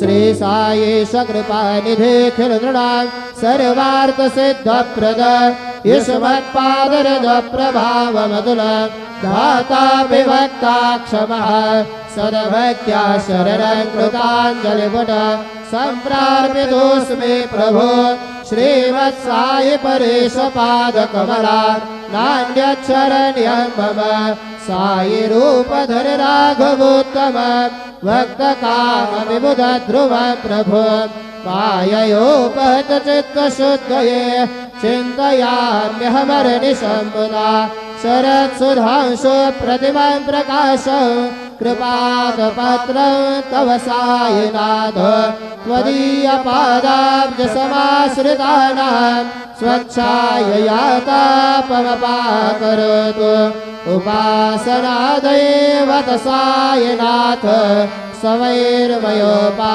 श्री साईश कृपानिधे खिलदृढां सर्वार्थ सिद्धप्रद युष्मत्पादरज प्रभावमतुल धाता विभक्ता क्षमः सद्भक्त्या शरणं कृताञ्जलिपुट सम्प्रार्पितोऽस्मि प्रभो श्रीवत्साई परेश पादकमला नान्यच्छरण्यं मम साई रूपधर राघवोत्तम भक्तकाम विबुध ध्रुव प्रभो माययोपहत चित्तशुद्धये चिन्तयाम्यहमर्निशम्मुदा शरत्सुधांशु प्रतिमां प्रकाशं कृपादपत्रं तव सायिनाथ त्वदीयपादाब्जसमाश्रितानां स्वच्छाययातापमपाकरोतु उपासनादेव सायिनाथ सवैर्मयोपा